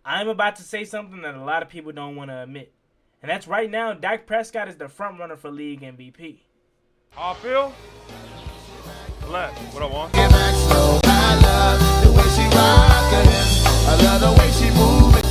I'm about to say something that a lot of people don't want to admit. And that's right now, Dak Prescott is the front runner for league MVP. How I feel? Relax. What I want? I love the way she rockin' it. I love the way she move it,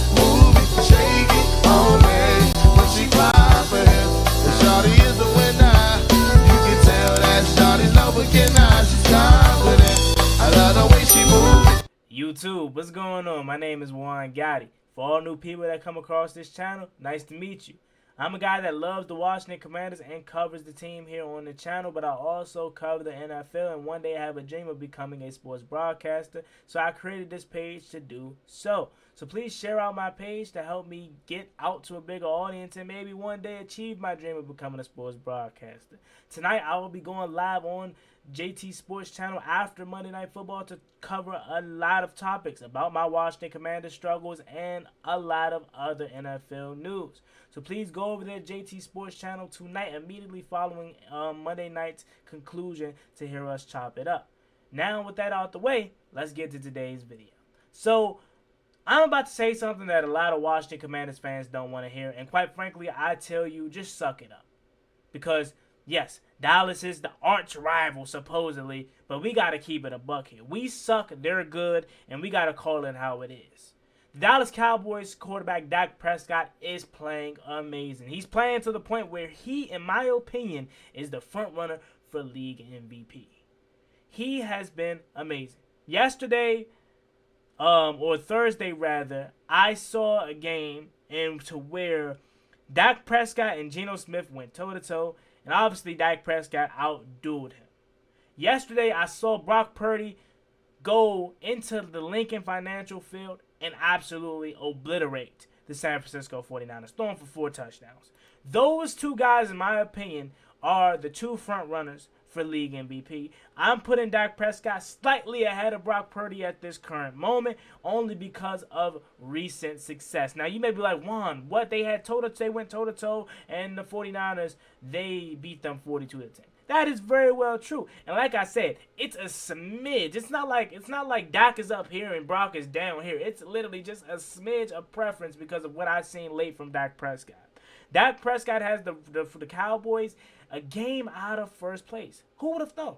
shake it on me. When she cry for him, the shawty is the winner. You can tell that shawty's no beginner. She's confident. I love the way she move it. YouTube, what's going on? My name is Gotti. For all new people that come across this channel, nice to meet you. I'm a guy that loves the Washington Commanders and covers the team here on the channel, but I also cover the NFL, and one day I have a dream of becoming a sports broadcaster, so I created this page to do so. So please share out my page to help me get out to a bigger audience and maybe one day achieve my dream of becoming a sports broadcaster. Tonight I will be going live on JT Sports Channel after Monday Night Football to cover a lot of topics about my Washington Commanders struggles and a lot of other NFL news. So please go over there, JT Sports Channel, tonight, immediately following Monday night's conclusion to hear us chop it up. Now, with that out the way, let's get to today's video. So, I'm about to say something that a lot of Washington Commanders fans don't want to hear, and quite frankly, I tell you, just suck it up. Because, yes, Dallas is the arch rival, supposedly, but we got to keep it a buck here. We suck, they're good, and we got to call it how it is. The Dallas Cowboys quarterback Dak Prescott is playing amazing. He's playing to the point where he, in my opinion, is the front runner for league MVP. He has been amazing. Yesterday, or Thursday rather, I saw a game to where Dak Prescott and Geno Smith went toe-to-toe, and obviously Dak Prescott outdueled him. Yesterday, I saw Brock Purdy go into the Lincoln Financial Field and absolutely obliterate the San Francisco 49ers, throwing for 4 touchdowns. Those two guys, in my opinion, are the two front runners for league MVP. I'm putting Dak Prescott slightly ahead of Brock Purdy at this current moment, only because of recent success. Now, you may be like, Juan, what? They went toe-to-toe, and the 49ers, they beat them 42-10. That is very well true. And like I said, it's a smidge. It's not like Dak is up here and Brock is down here. It's literally just a smidge of preference because of what I've seen late from Dak Prescott. Dak Prescott has for the Cowboys a game out of first place. Who would have thought?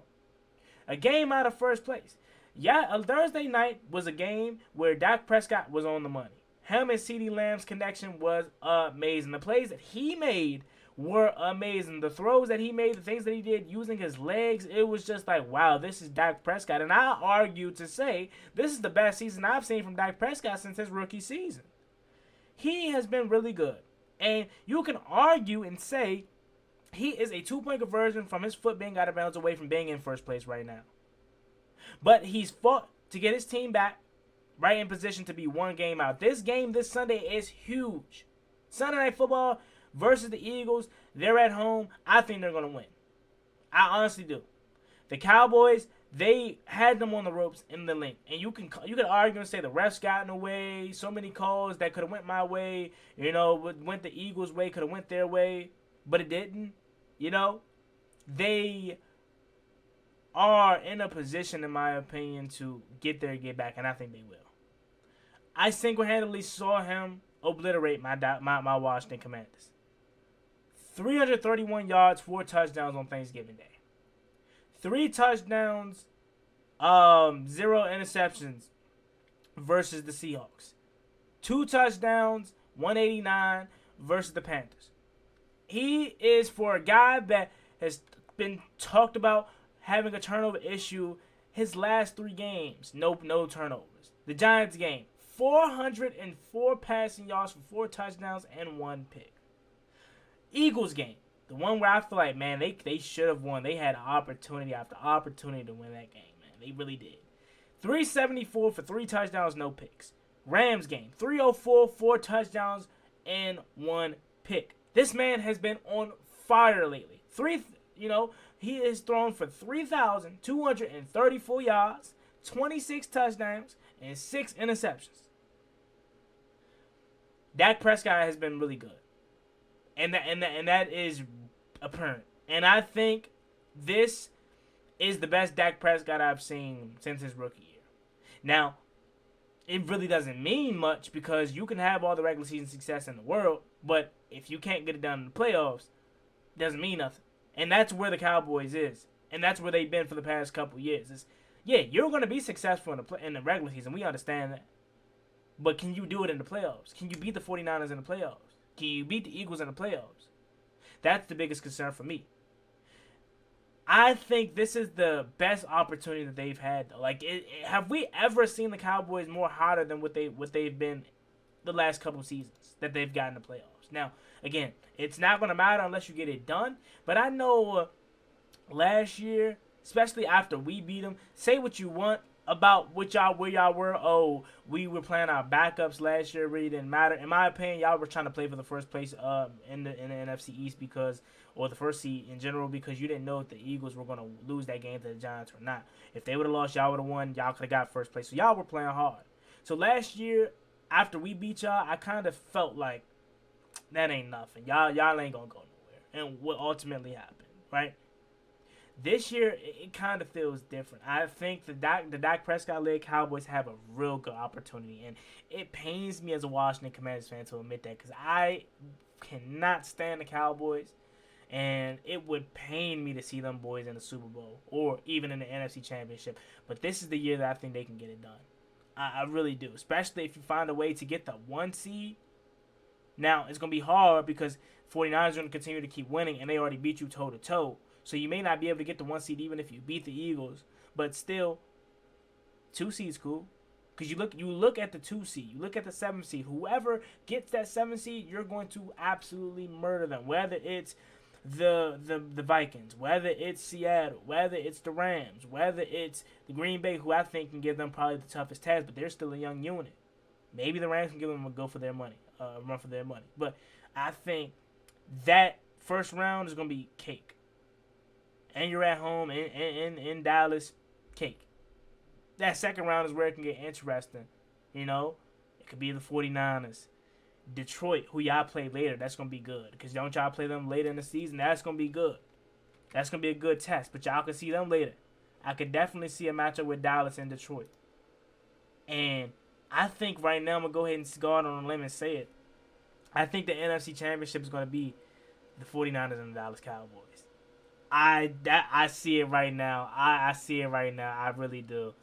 A game out of first place. Yeah, a Thursday night was a game where Dak Prescott was on the money. Him and CeeDee Lamb's connection was amazing. The plays that he made were amazing. The throws that he made, the things that he did using his legs, it was just like, wow, this is Dak Prescott. And I argue to say this is the best season I've seen from Dak Prescott since his rookie season. He has been really good. And you can argue and say he is a 2-point conversion from his foot being out of bounds away from being in first place right now. But he's fought to get his team back right in position to be one game out. This game this Sunday is huge. Sunday Night Football versus the Eagles. They're at home. I think they're going to win. I honestly do. The Cowboys, they had them on the ropes in the link. And you can argue and say the refs got in the way. So many calls that could have went my way. You know, went the Eagles' way, could have went their way. But it didn't. You know, they are in a position, in my opinion, to get there and get back. And I think they will. I single-handedly saw him obliterate my Washington Commanders. 331 yards, 4 touchdowns on Thanksgiving Day. 3 touchdowns, 0 interceptions versus the Seahawks. 2 touchdowns, 189 versus the Panthers. He is, for a guy that has been talked about having a turnover issue, his last 3 games, no turnovers. The Giants game, 404 passing yards for 4 touchdowns and 1 pick. Eagles game, the one where I feel like, man, they should have won. They had opportunity after opportunity to win that game, man. They really did. 374 for 3 touchdowns, no picks. Rams game, 304, 4 touchdowns, and 1 pick. This man has been on fire lately. He has thrown for 3,234 yards, 26 touchdowns, and 6 interceptions. Dak Prescott has been really good. And that is apparent. And I think this is the best Dak Prescott I've seen since his rookie year. Now, it really doesn't mean much because you can have all the regular season success in the world, but if you can't get it done in the playoffs, it doesn't mean nothing. And that's where the Cowboys is. And that's where they've been for the past couple years. Yeah, you're going to be successful in the regular season. We understand that. But can you do it in the playoffs? Can you beat the 49ers in the playoffs? Can you beat the Eagles in the playoffs? That's the biggest concern for me. I think this is the best opportunity that they've had. Like, have we ever seen the Cowboys more hotter than what they've been the last couple seasons that they've gotten the playoffs? Now, again, it's not going to matter unless you get it done. But I know last year, especially after we beat them, say what you want about where y'all were. Oh, we were playing our backups last year. It really didn't matter. In my opinion, y'all were trying to play for the first place in the NFC East or the first seed in general, because you didn't know if the Eagles were going to lose that game to the Giants or not. If they would have lost, y'all would have won. Y'all could have got first place. So y'all were playing hard. So last year, after we beat y'all, I kind of felt like that ain't nothing. Y'all ain't going to go nowhere. And what ultimately happened, right? This year, it kind of feels different. I think the Dak Prescott-led Cowboys have a real good opportunity. And it pains me as a Washington Commanders fan to admit that, because I cannot stand the Cowboys. And it would pain me to see them boys in the Super Bowl or even in the NFC Championship. But this is the year that I think they can get it done. I really do. Especially if you find a way to get the 1 seed. Now, it's going to be hard because 49ers are going to continue to keep winning, and they already beat you toe-to-toe. So you may not be able to get the 1 seed even if you beat the Eagles. But still, 2 seeds cool. Because you look at the 2 seed, you look at the 7 seed. Whoever gets that 7 seed, you're going to absolutely murder them. Whether it's the Vikings, whether it's Seattle, whether it's the Rams, whether it's the Green Bay, who I think can give them probably the toughest task, but they're still a young unit. Maybe the Rams can give them a run for their money. But I think that first round is going to be cake. And you're at home in Dallas, cake. That second round is where it can get interesting. You know, it could be the 49ers. Detroit, who y'all play later, that's going to be good. Because don't y'all play them later in the season, that's going to be good. That's going to be a good test. But y'all can see them later. I could definitely see a matchup with Dallas and Detroit. And I think right now, I'm going to go ahead and go out on a limb and say it. I think the NFC Championship is going to be the 49ers and the Dallas Cowboys. I see it right now. I see it right now. I really do.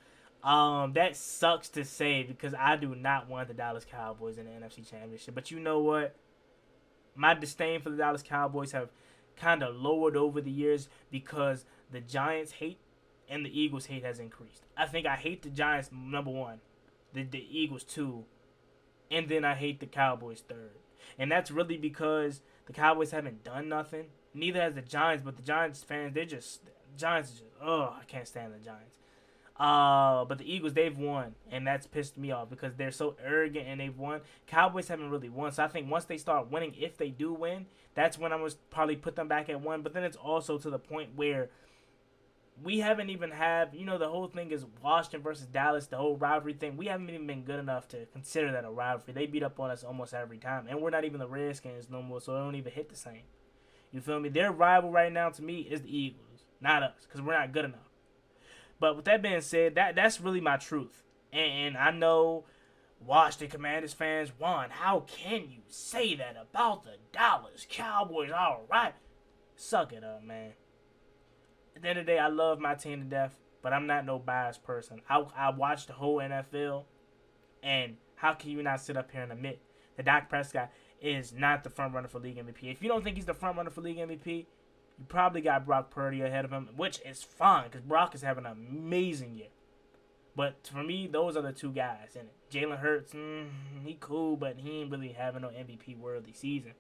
That sucks to say because I do not want the Dallas Cowboys in the NFC Championship. But you know what? My disdain for the Dallas Cowboys have kind of lowered over the years because the Giants hate and the Eagles hate has increased. I think I hate the Giants, number 1, the Eagles 2, and then I hate the Cowboys 3rd. And that's really because the Cowboys haven't done nothing. Neither has the Giants, but the Giants fans, I can't stand the Giants. But the Eagles, they've won, and that's pissed me off because they're so arrogant and they've won. Cowboys haven't really won, so I think once they start winning, if they do win, that's when I'm going to probably put them back at 1. But then it's also to the point where we haven't even the whole thing is Washington versus Dallas, the whole rivalry thing. We haven't even been good enough to consider that a rivalry. They beat up on us almost every time, and we're not even the Redskins no more, so it don't even hit the same. You feel me? Their rival right now to me is the Eagles, not us, because we're not good enough. But with that being said, that's really my truth. And I know Washington Commanders fans, Juan, how can you say that about the Dallas Cowboys? All right. Suck it up, man. At the end of the day, I love my team to death, but I'm not no biased person. I watch the whole NFL, and how can you not sit up here and admit that Dak Prescott is not the front runner for league MVP? If you don't think he's the front runner for league MVP, you probably got Brock Purdy ahead of him, which is fine because Brock is having an amazing year. But for me, those are the 2 guys in it. Jalen Hurts, he cool, but he ain't really having no MVP-worthy season.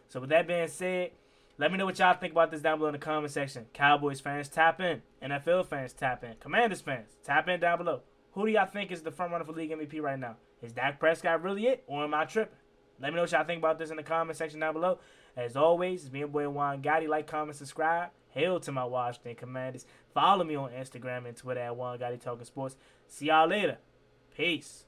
So with that being said, let me know what y'all think about this down below in the comment section. Cowboys fans, tap in. NFL fans, tap in. Commanders fans, tap in down below. Who do y'all think is the front runner for league MVP right now? Is Dak Prescott really it, or am I tripping? Let me know what y'all think about this in the comment section down below. As always, it's me and boy Juan Gotti. Like, comment, subscribe. Hail to my Washington Commanders. Follow me on Instagram and Twitter at Juan Gotti Talking Sports. See y'all later. Peace.